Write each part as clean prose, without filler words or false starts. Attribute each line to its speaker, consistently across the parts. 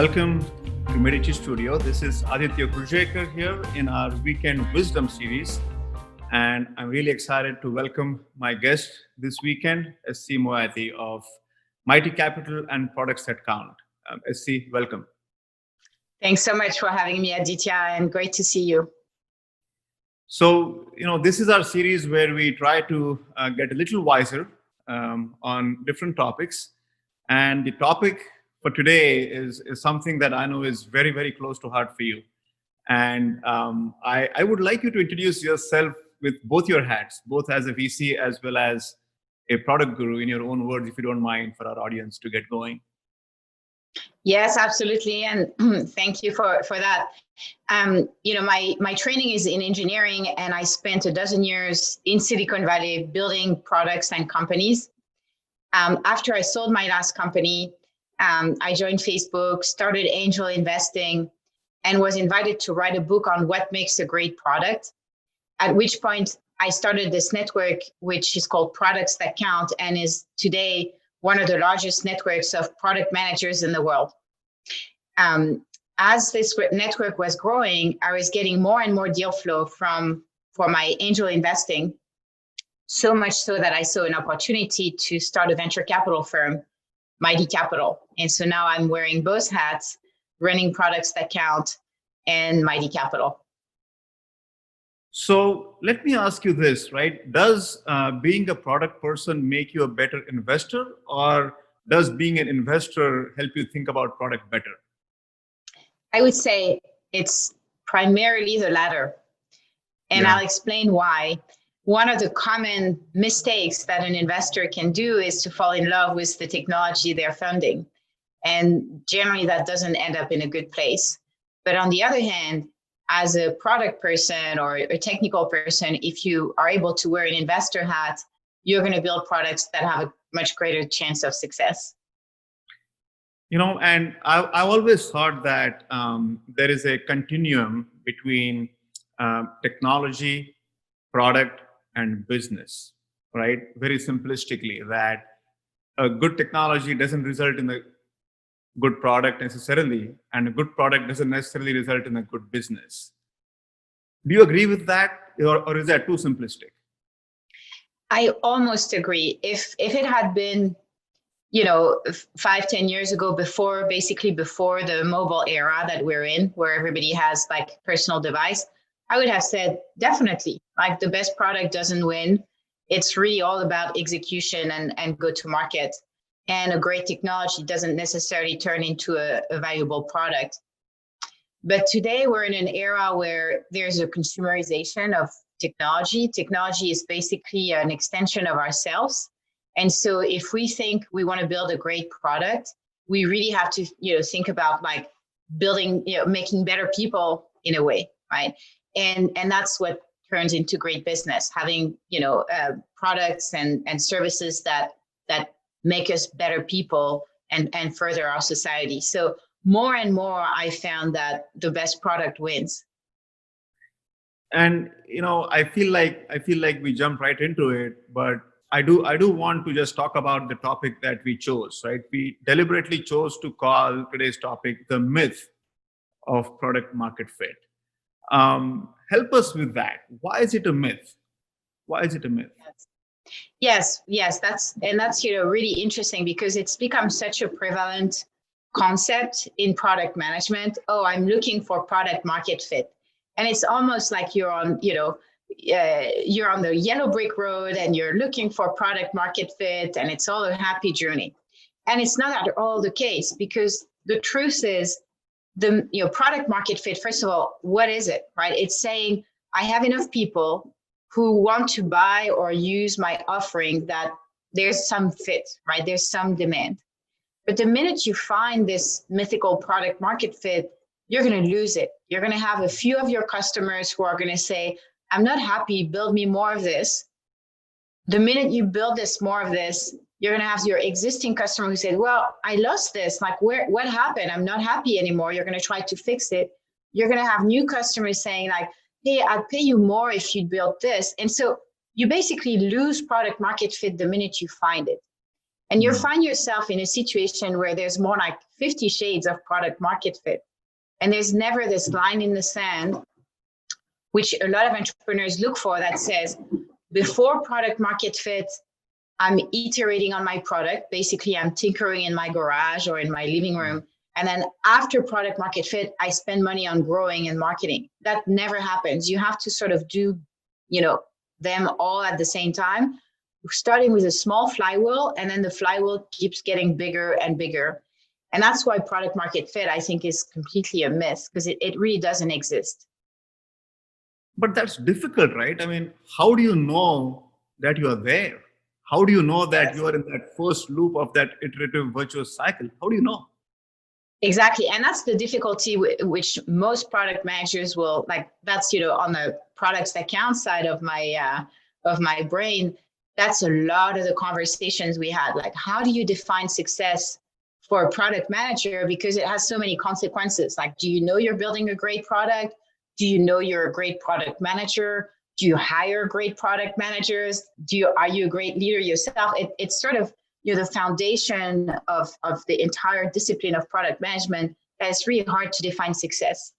Speaker 1: Welcome to MEDICI Studio. This is Aditya Kurjekar here in our Weekend Wisdom series. And I'm really excited to welcome my guest this weekend, SC Moatti of Mighty Capital and Products That Count. SC, welcome.
Speaker 2: Thanks so much for having me, Aditya, and great to see you.
Speaker 1: So, this is our series where we try to get a little wiser on different topics. And the topic for today is something that I know is very, very close to heart for you. And I would like you to introduce yourself with both your hats, both as a VC as well as a product guru, in your own words, if you don't mind, for our audience to get going.
Speaker 2: Yes, absolutely. And thank you for that. My training is in engineering, and I spent a dozen years in Silicon Valley building products and companies. After I sold my last company, I joined Facebook, started angel investing, and was invited to write a book on what makes a great product. At which point I started this network, which is called Products That Count, and is today one of the largest networks of product managers in the world. As this network was growing, I was getting more and more deal flow for my angel investing, so much so that I saw an opportunity to start a venture capital firm, Mighty Capital. And so now I'm wearing both hats, running Products That Count and Mighty Capital.
Speaker 1: So let me ask you this, right? Does being a product person make you a better investor, or does being an investor help you think about product better?
Speaker 2: I would say it's primarily the latter. And yeah. I'll explain why. One of the common mistakes that an investor can do is to fall in love with the technology they're funding. And generally that doesn't end up in a good place. But on the other hand, as a product person or a technical person, if you are able to wear an investor hat, you're going to build products that have a much greater chance of success.
Speaker 1: And I've always thought that there is a continuum between technology, product, and business, right? Very simplistically, that a good technology doesn't result in a good product necessarily, and a good product doesn't necessarily result in a good business. Do you agree with that, or is that too simplistic?
Speaker 2: I almost agree. If it had been, 5-10 years ago, before the mobile era that we're in, where everybody has like personal device, I would have said definitely, like, the best product doesn't win. It's really all about execution and go to market. And a great technology doesn't necessarily turn into a valuable product. But today we're in an era where there's a consumerization of technology. Technology is basically an extension of ourselves. And so if we think we want to build a great product, we really have to, think about like building, making better people in a way, right? And that's what turns into great business, having, products and services that make us better people and further our society. So more and more, I found that the best product wins.
Speaker 1: And I feel like we jump right into it, but I do want to just talk about the topic that we chose, right? We deliberately chose to call today's topic the myth of product market fit. Help us with that. Why is it a myth? Why is it a myth?
Speaker 2: Yes, that's really interesting, because it's become such a prevalent concept in product management. Oh, I'm looking for product market fit. And it's almost like you're on the yellow brick road and you're looking for product market fit, and it's all a happy journey. And it's not at all the case, because the truth is the product market fit, first of all, what is it, right? It's saying I have enough people who want to buy or use my offering, that there's some fit, right? There's some demand. But the minute you find this mythical product market fit, you're going to lose it. You're going to have a few of your customers who are going to say, I'm not happy, build me more of this. The minute you build more of this, you're going to have your existing customer who said, well, I lost this. Like, what happened? I'm not happy anymore. You're going to try to fix it. You're going to have new customers saying like, hey, I'll pay you more if you build this. And so you basically lose product market fit the minute you find it. And you find yourself in a situation where there's more like 50 shades of product market fit. And there's never this line in the sand, which a lot of entrepreneurs look for, that says, before product market fit, I'm iterating on my product. Basically, I'm tinkering in my garage or in my living room. And then after product market fit, I spend money on growing and marketing. That never happens. You have to sort of do, them all at the same time, starting with a small flywheel, and then the flywheel keeps getting bigger and bigger. And that's why product market fit, I think, is completely a myth, because it really doesn't exist.
Speaker 1: But that's difficult, right? I mean, how do you know that you are there? How do you know that you are in that first loop of that iterative virtuous cycle? How do you know?
Speaker 2: Exactly. And that's the difficulty which most product managers will, like, that's, on the products that count side of my brain, that's a lot of the conversations we had. Like, how do you define success for a product manager? Because it has so many consequences. Like, do you know you're building a great product? Do you know you're a great product manager? Do you hire great product managers? Are you a great leader yourself? It's sort of, the foundation of the entire discipline of product management. That's really hard to define success.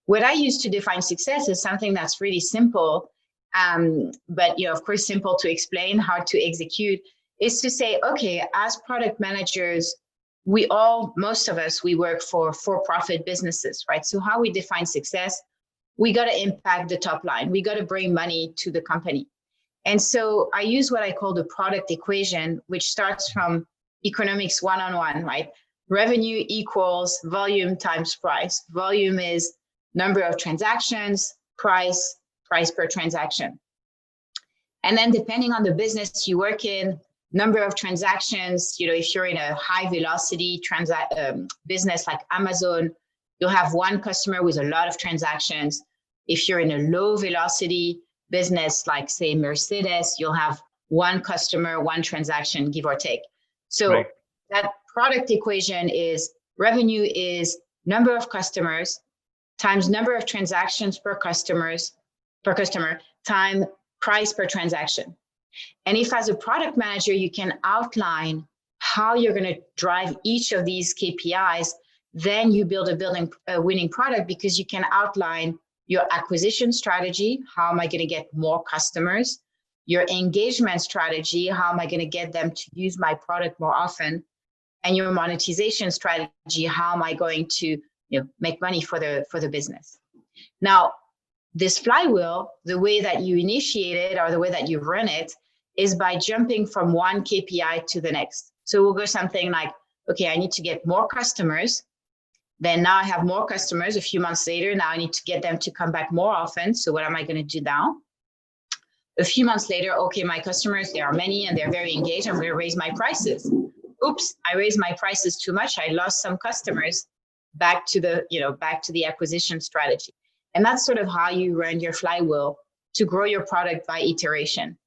Speaker 2: What I use to define success is something that's really simple, but of course, simple to explain, hard to execute, is to say, okay, as product managers, most of us, we work for-profit businesses, right? So how we define success, we got to impact the top line. We got to bring money to the company. And so I use what I call the product equation, which starts from economics 101, right? Revenue equals volume times price. Volume is number of transactions, price per transaction. And then depending on the business you work in, number of transactions, if you're in a high velocity business like Amazon, you'll have one customer with a lot of transactions. If you're in a low velocity business like, say, Mercedes, you'll have one customer, one transaction, give or take. So that product equation is revenue is number of customers times number of transactions per customer time price per transaction. And if as a product manager, you can outline how you're going to drive each of these KPIs, then you build a winning product, because you can outline your acquisition strategy. How am I going to get more customers? Your engagement strategy. How am I going to get them to use my product more often? And your monetization strategy. How am I going to make money for the business? Now, this flywheel, the way that you initiate it or the way that you run it is by jumping from one KPI to the next. So we'll go something like, okay, I need to get more customers. Then now I have more customers. A few months later, now I need to get them to come back more often. So what am I going to do now? A few months later, okay, my customers, there are many and they're very engaged. I'm going to raise my prices. Oops, I raised my prices too much. I lost some customers. Back to the acquisition strategy. And that's sort of how you run your flywheel to grow your product by iteration.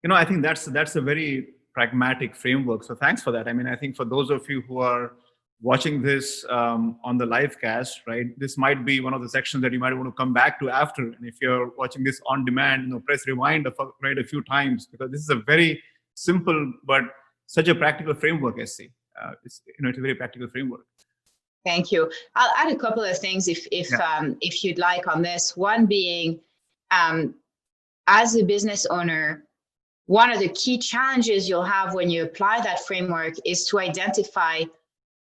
Speaker 1: I think that's a very pragmatic framework. So thanks for that. I mean, I think for those of you who are watching this on the live cast, right, this might be one of the sections that you might want to come back to after. And if you're watching this on demand, press rewind a few times, because this is a very simple but such a practical framework, SC. It's a very practical framework.
Speaker 2: Thank you. I'll add a couple of things if you'd like on this. One being, as a business owner, one of the key challenges you'll have when you apply that framework is to identify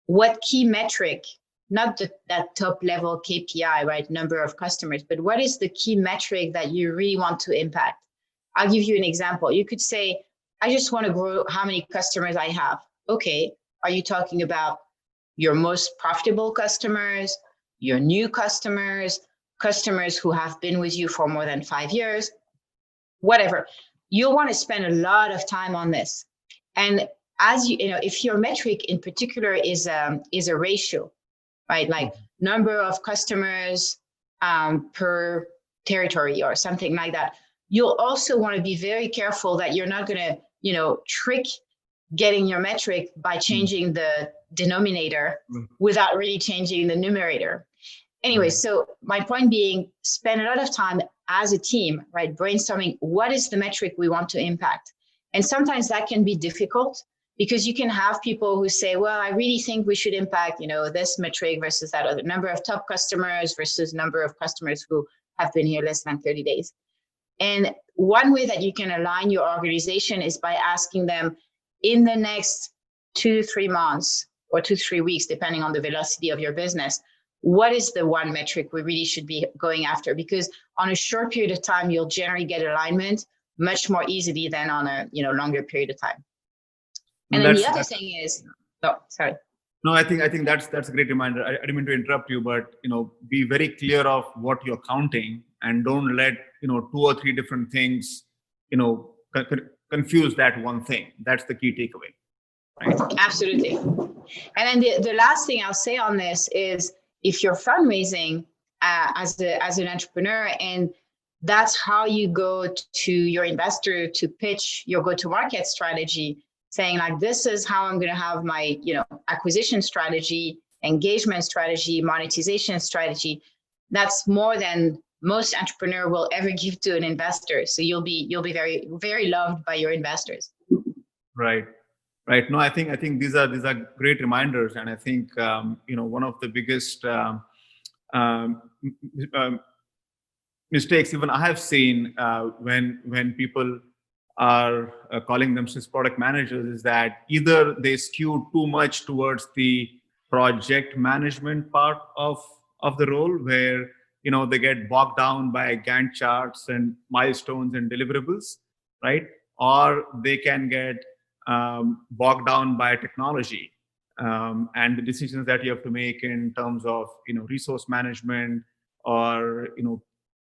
Speaker 2: what key metric, not that top level KPI, right, number of customers, but what is the key metric that you really want to impact? I'll give you an example. You could say, I just want to grow how many customers I have. Okay, are you talking about your most profitable customers, your new customers, customers who have been with you for more than 5 years, whatever? You'll want to spend a lot of time on this. And as if your metric in particular is a ratio, right? Like number of customers per territory or something like that. You'll also want to be very careful that you're not going to, trick getting your metric by changing the denominator without really changing the numerator. Anyway, so my point being, spend a lot of time as a team, right, brainstorming what is the metric we want to impact. And sometimes that can be difficult because you can have people who say, well, I really think we should impact, this metric versus that other, number of top customers versus number of customers who have been here less than 30 days. And one way that you can align your organization is by asking them, in the next 2 to 3 months or 2 to 3 weeks, depending on the velocity of your business, what is the one metric we really should be going after? Because on a short period of time, you'll generally get alignment much more easily than on a longer period of time. And then the other thing is, sorry.
Speaker 1: No, I think that's a great reminder. I didn't mean to interrupt you, but be very clear of what you're counting, and don't let 2 or 3 different things confuse that one thing. That's the key takeaway. Right?
Speaker 2: Absolutely. And then the last thing I'll say on this is, if you're fundraising as an entrepreneur, and that's how you go to your investor to pitch your go-to-market strategy, saying like, this is how I'm going to have my acquisition strategy, engagement strategy, monetization strategy. That's more than most entrepreneur will ever give to an investor. So you'll be very, very loved by your investors.
Speaker 1: Right. No, I think these are great reminders, and I think one of the biggest mistakes even I have seen when people are calling themselves product managers is that either they skew too much towards the project management part of the role, where they get bogged down by Gantt charts and milestones and deliverables, right? Or they can get bogged down by technology and the decisions that you have to make in terms of resource management, or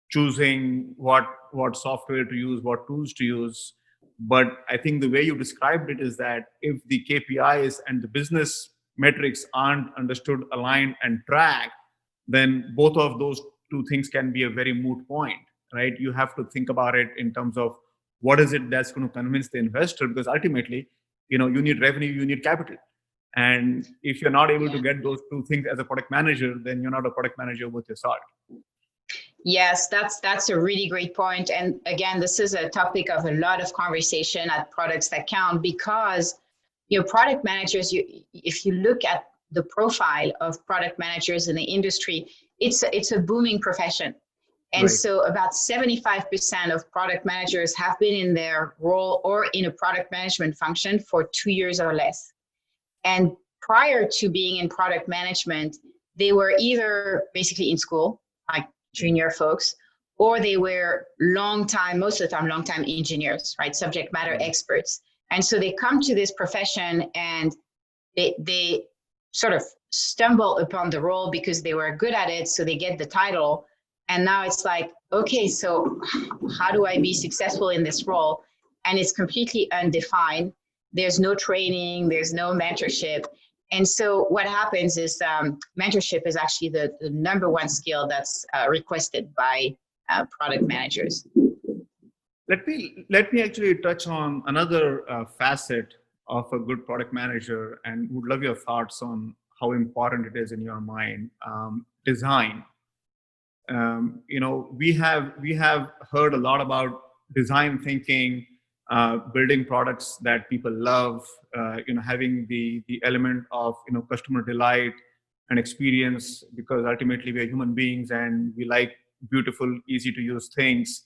Speaker 1: choosing what software to use, what tools to use. But I think the way you described it is that if the KPIs and the business metrics aren't understood, aligned, and tracked, then both of those two things can be a very moot point, right? You have to think about it in terms of what is it that's going to convince the investor, because ultimately, you need revenue, you need capital. And if you're not able to get those two things as a product manager, then you're not a product manager worth your salt.
Speaker 2: Yes, that's a really great point. And again, this is a topic of a lot of conversation at Products That Count, because product managers, if you look at the profile of product managers in the industry, it's a booming profession. And right. So about 75% of product managers have been in their role or in a product management function for 2 years or less. And prior to being in product management, they were either basically in school, like junior folks, or they were most of the time, long-time engineers, right? Subject matter experts. And so they come to this profession and they sort of stumble upon the role because they were good at it. So they get the title. And now it's like, okay, so how do I be successful in this role? And it's completely undefined. There's no training, there's no mentorship. And so what happens is mentorship is actually the number one skill that's requested by product managers.
Speaker 1: Let me actually touch on another facet of a good product manager, and would love your thoughts on how important it is in your mind. Design. We have heard a lot about design thinking, building products that people love, having the element of customer delight and experience, because ultimately we are human beings and we like beautiful, easy to use things.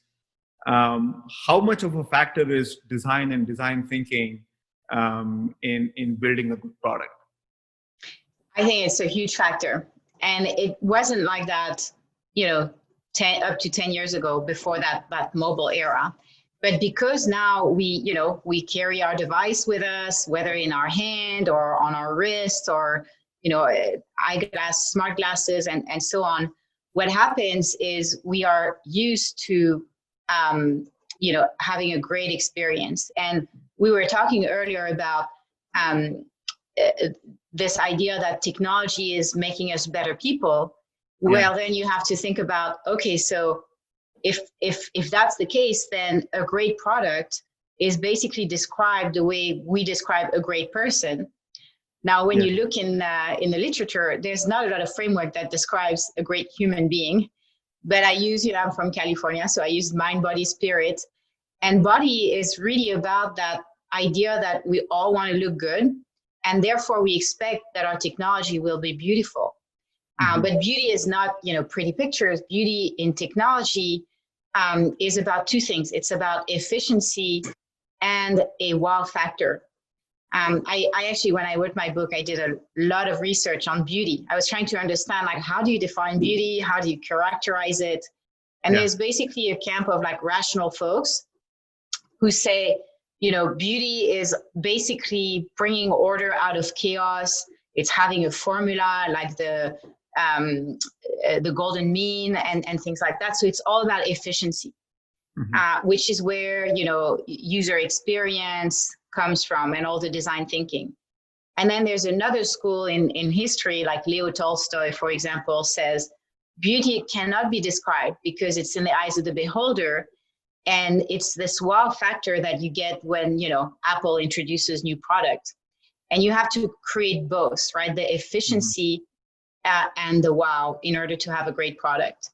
Speaker 1: How much of a factor is design and design thinking in building a good product?
Speaker 2: I think it's a huge factor, and it wasn't like that, up to 10 years ago, before that mobile era. But because now we carry our device with us, whether in our hand or on our wrist, or eyeglass, smart glasses, and so on, what happens is we are used to having a great experience. And we were talking earlier about this idea that technology is making us better people. Well, then you have to think about, okay, so if that's the case, then a great product is basically described the way we describe a great person. Now, when you look in the literature, there's not a lot of framework that describes a great human being. But I use, I'm from California, so I use mind, body, spirit. And body is really about that idea that we all want to look good, and therefore we expect that our technology will be beautiful. But beauty is not, pretty pictures. Beauty in technology is about two things. It's about efficiency and a wow factor. I actually, when I wrote my book, I did a lot of research on beauty. I was trying to understand, like, how do you define beauty? How do you characterize it? And there's basically a camp of like rational folks who say, beauty is basically bringing order out of chaos. It's having a formula like the golden mean and things like that. So it's all about efficiency, which is where, user experience comes from and all the design thinking. And then there's another school in history, like Leo Tolstoy, for example, says, beauty cannot be described because it's in the eyes of the beholder. And it's this wow factor that you get when, Apple introduces new product. And you have to create both, right? The efficiency and the wow in order to have a great product.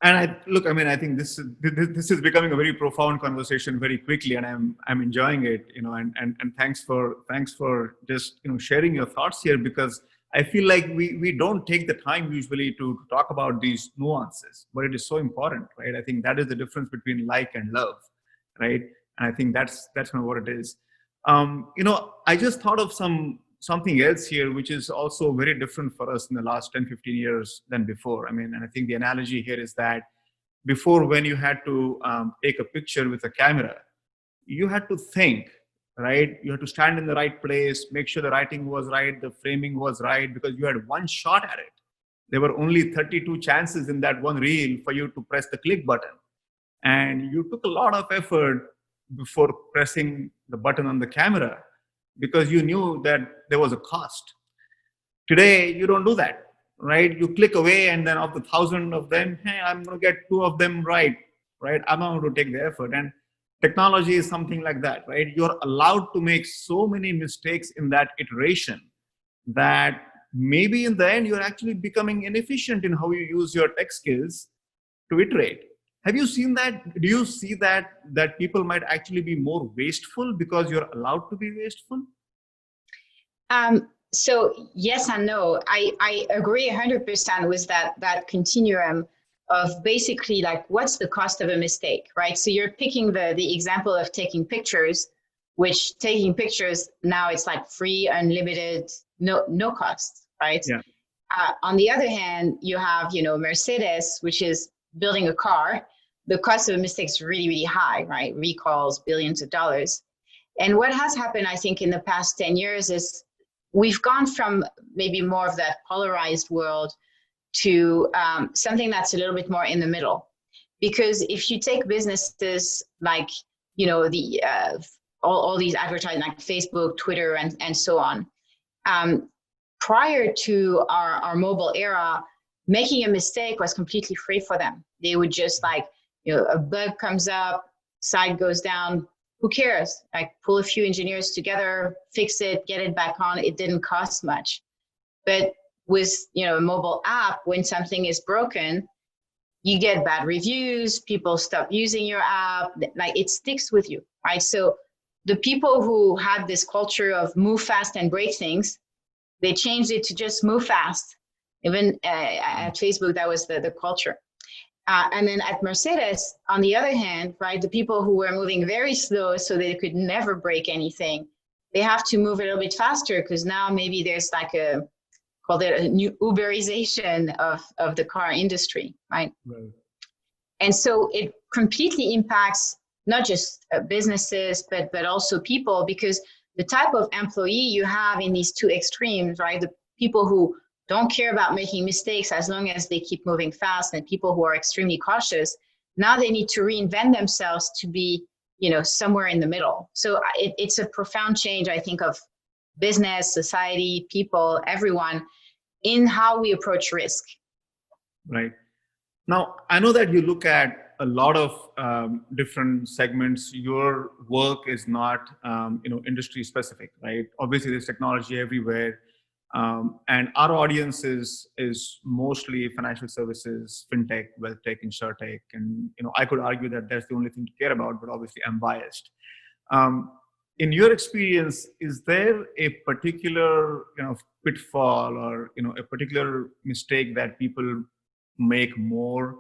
Speaker 1: And I think this is becoming a very profound conversation very quickly, and I'm enjoying it, and thanks for just, sharing your thoughts here, because I feel like we don't take the time usually to talk about these nuances, but it is so important, right? I think that is the difference between like and love, right? And I think that's kind of what it is. I just thought of something else here, which is also very different for us in the last 10, 15 years than before. And I think the analogy here is that before, when you had to take a picture with a camera, you had to think, right? You had to stand in the right place, make sure the lighting was right, the framing was right, because you had one shot at it. There were only 32 chances in that one reel for you to press the click button. And you took a lot of effort before pressing the button on the camera, because you knew that there was a cost. Today, you don't do that, right? You click away, and then of the 1,000 of them, hey, I'm going to get 2 of them right? I'm not going to take the effort. And technology is something like that, right? You're allowed to make so many mistakes in that iteration that maybe in the end, you're actually becoming inefficient in how you use your tech skills to iterate. Have you seen that? Do you see that people might actually be more wasteful because you're allowed to be wasteful?
Speaker 2: So yes and no. I agree 100% with that continuum of basically like, what's the cost of a mistake, right? So you're picking the example of taking pictures, which taking pictures now it's like free, unlimited, no cost, right?
Speaker 1: Yeah.
Speaker 2: On the other hand, you have, Mercedes, which is building a car. The cost of a mistake is really, really high, right? Recalls, billions of dollars. And what has happened, I think, in the past 10 years is we've gone from maybe more of that polarized world to something that's a little bit more in the middle. Because if you take businesses like, all these advertising like Facebook, Twitter, and so on, prior to our mobile era, making a mistake was completely free for them. They would just a bug comes up, site goes down, who cares? Like, pull a few engineers together, fix it, get it back on. It didn't cost much. But with, a mobile app, when something is broken, you get bad reviews, people stop using your app, like it sticks with you, right? So the people who had this culture of move fast and break things, they changed it to just move fast. Even at Facebook, that was the culture. And then at Mercedes, on the other hand, right, the people who were moving very slow so they could never break anything, they have to move a little bit faster because now maybe there's like called it a new Uberization of the car industry, right? And so it completely impacts not just businesses, but also people, because the type of employee you have in these two extremes, right? The people who don't care about making mistakes as long as they keep moving fast, and people who are extremely cautious, now they need to reinvent themselves to be, somewhere in the middle. So it's a profound change, I think, of business, society, people, everyone, in how we approach risk.
Speaker 1: Right. Now, I know that you look at a lot of different segments. Your work is not, industry specific, right? Obviously, there's technology everywhere. And our audience is mostly financial services, fintech, wealth tech, insurtech. And, I could argue that that's the only thing to care about, but obviously I'm biased. In your experience, is there a particular pitfall or a particular mistake that people make more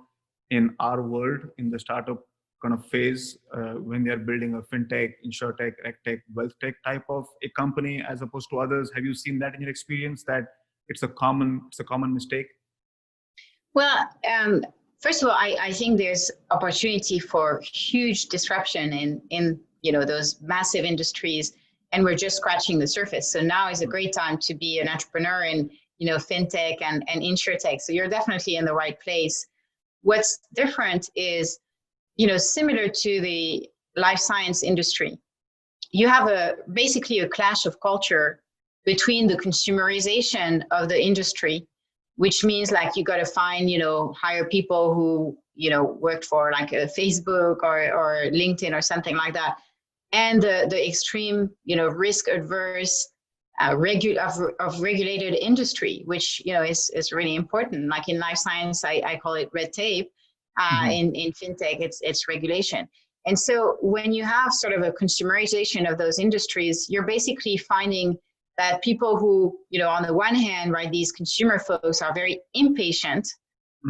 Speaker 1: in our world in the startup kind of phase when they're building a fintech, insurtech, regtech, wealth tech type of a company as opposed to others? Have you seen that in your experience that it's a common mistake?
Speaker 2: Well, first of all, I think there's opportunity for huge disruption in those massive industries, and we're just scratching the surface. So now is a great time to be an entrepreneur in fintech and insurtech. So you're definitely in the right place. What's different is similar to the life science industry, you have basically a clash of culture between the consumerization of the industry, which means like you got to find, hire people who, worked for like a Facebook or LinkedIn or something like that. And the extreme, risk adverse of regulated industry, which, is really important. Like in life science, I call it red tape. In fintech, it's regulation. And so when you have sort of a consumerization of those industries, you're basically finding that people who, on the one hand, right, these consumer folks are very impatient.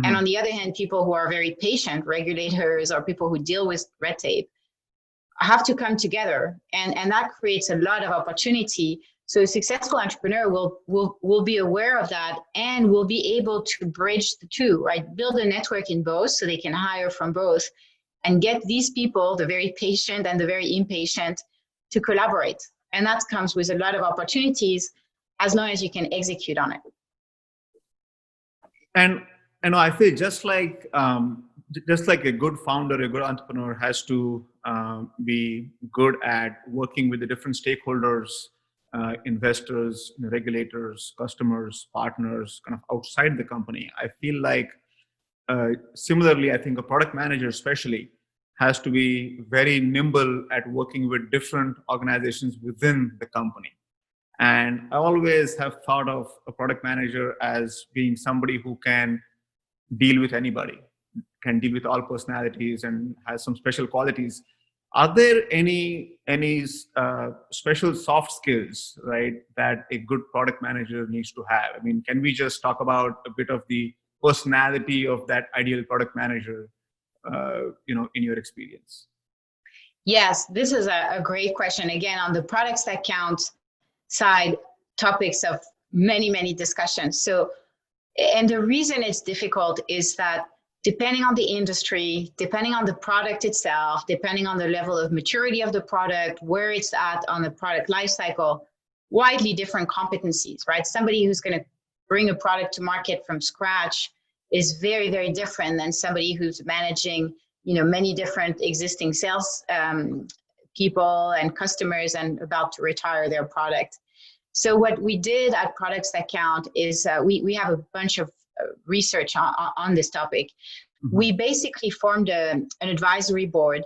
Speaker 2: And on the other hand, people who are very patient, regulators or people who deal with red tape, have to come together. And that creates a lot of opportunity. So a successful entrepreneur will be aware of that and will be able to bridge the two, right? Build a network in both so they can hire from both and get these people, the very patient and the very impatient, to collaborate. And that comes with a lot of opportunities as long as you can execute on it.
Speaker 1: And I feel just like a good founder, a good entrepreneur has to be good at working with the different stakeholders, investors, regulators, customers, partners, kind of outside the company. I feel like similarly, I think a product manager especially has to be very nimble at working with different organizations within the company. And I always have thought of a product manager as being somebody who can deal with anybody, can deal with all personalities and has some special qualities. Are there any special soft skills, right, that a good product manager needs to have? I mean, can we just talk about a bit of the personality of that ideal product manager, in your experience?
Speaker 2: Yes, this is a great question. Again, on the products that count side, topics of many, many discussions. So, and the reason it's difficult is that depending on the industry, depending on the product itself, depending on the level of maturity of the product, where it's at on the product lifecycle, widely different competencies, right? Somebody who's going to bring a product to market from scratch is very, very different than somebody who's managing, many different existing sales people and customers and about to retire their product. So what we did at Products That Count is we have a bunch of research on this topic. We basically formed an advisory board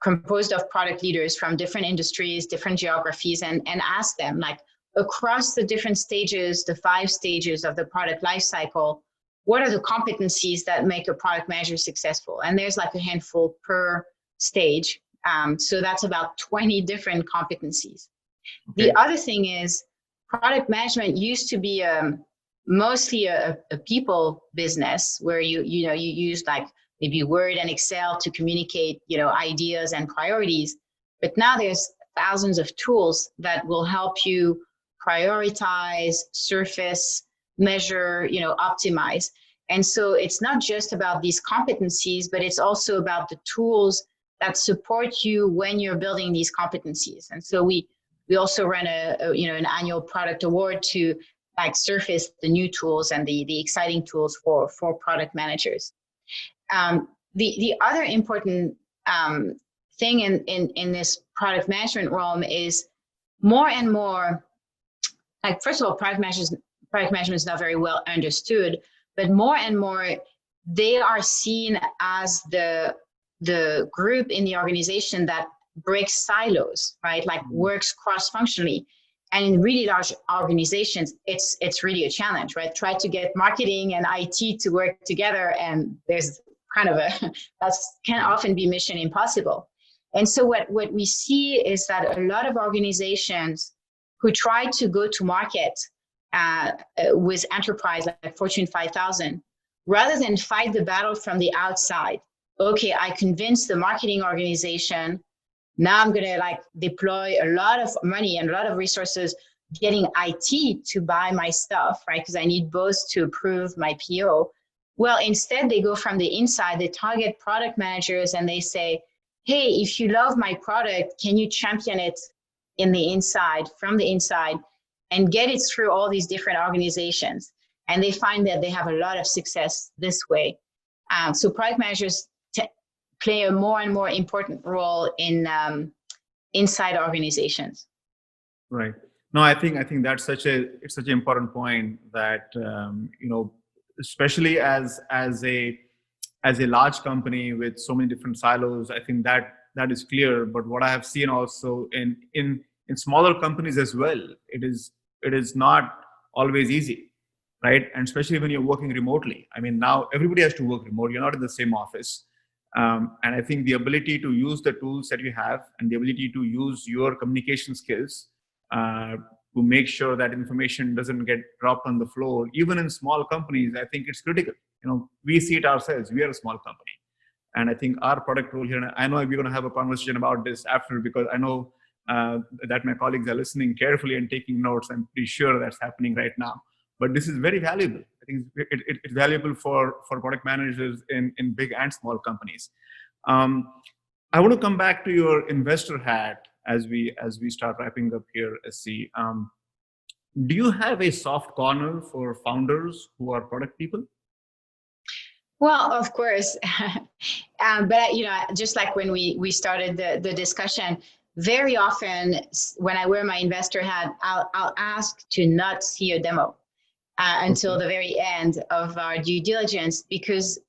Speaker 2: composed of product leaders from different industries, different geographies, and asked them, like, across the different stages, the 5 stages of the product lifecycle, what are the competencies that make a product manager successful? And there's like a handful per stage. So that's about 20 different competencies. Okay. The other thing is product management used to be mostly a people business where you use like maybe Word and Excel to communicate, ideas and priorities. But now there's thousands of tools that will help you prioritize, surface, measure, optimize. And so it's not just about these competencies, but it's also about the tools that support you when you're building these competencies. And so we also run an annual product award to like surface the new tools and the exciting tools for product managers. The other important thing in this product management realm is more and more, like, first of all, product management is not very well understood, but more and more they are seen as the group in the organization that breaks silos, right? Like works cross-functionally. And in really large organizations, it's really a challenge, right? Try to get marketing and IT to work together, and there's kind of that can often be mission impossible. And so what we see is that a lot of organizations who try to go to market with enterprise like Fortune 5000, rather than fight the battle from the outside, okay, I convinced the marketing organization, now I'm going to like deploy a lot of money and a lot of resources getting IT to buy my stuff, right? Because I need both to approve my PO. Well, instead they go from the inside, they target product managers and they say, hey, if you love my product, can you champion it in the inside, from the inside, and get it through all these different organizations? And they find that they have a lot of success this way. So product managers play a more and more important role in inside organizations.
Speaker 1: Right. No, I think that's such an important point that especially as a large company with so many different silos, I think that is clear. But what I have seen also in smaller companies as well, it is not always easy, right? And especially when you're working remotely. I mean, now everybody has to work remote. You're not in the same office. And I think the ability to use the tools that you have and the ability to use your communication skills to make sure that information doesn't get dropped on the floor, even in small companies, I think it's critical. We see it ourselves. We are a small company. And I think our product role here, and I know we're going to have a conversation about this after, because I know that my colleagues are listening carefully and taking notes. I'm pretty sure that's happening right now. But this is very valuable. I think it's valuable for product managers in big and small companies. I want to come back to your investor hat as we start wrapping up here, SC. Do you have a soft corner for founders who are product people?
Speaker 2: Well, of course. But just like when we started the discussion, very often when I wear my investor hat, I'll ask to not see a demo until the very end of our due diligence, because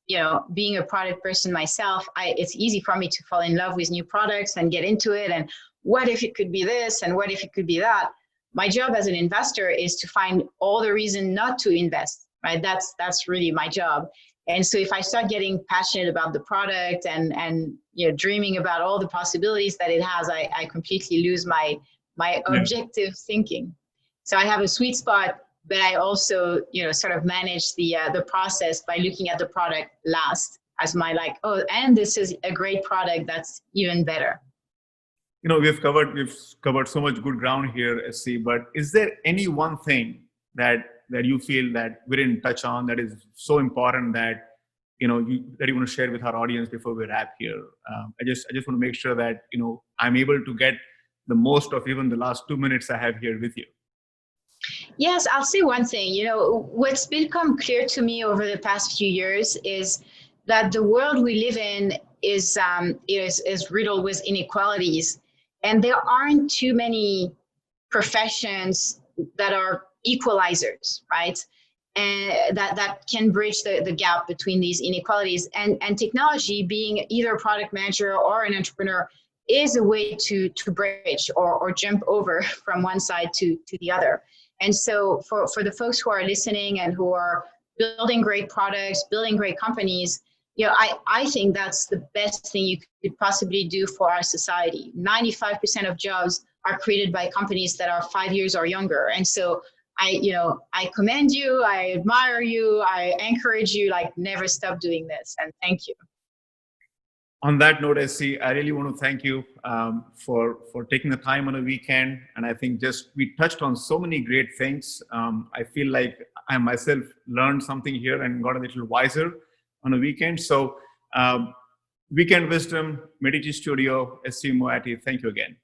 Speaker 2: being a product person myself, it's easy for me to fall in love with new products and get into it. And what if it could be this? And what if it could be that? My job as an investor is to find all the reason not to invest, right? That's really my job. And so if I start getting passionate about the product and dreaming about all the possibilities that it has, I completely lose my objective thinking. So I have a sweet spot, but I also sort of manage the process by looking at the product last as my and this is a great product that's even better.
Speaker 1: We've covered so much good ground here, SC, but is there any one thing that you feel that we didn't touch on that is so important that you want to share with our audience before we wrap here? I just want to make sure that I'm able to get the most of even the last 2 minutes I have here with you.
Speaker 2: Yes, I'll say one thing. What's become clear to me over the past few years is that the world we live in is riddled with inequalities, and there aren't too many professions that are equalizers, right? And that can bridge the gap between these inequalities. And technology, being either a product manager or an entrepreneur, is a way to bridge or jump over from one side to the other. And so for the folks who are listening and who are building great products, building great companies, I think that's the best thing you could possibly do for our society. 95% of jobs are created by companies that are 5 years or younger. And so I commend you, I admire you, I encourage you, never stop doing this. And thank you.
Speaker 1: On that note, SC, I really want to thank you for taking the time on a weekend. And I think we touched on so many great things. I feel like I myself learned something here and got a little wiser on a weekend. So Weekend Wisdom, MEDICI Studio, SC Moatti, thank you again.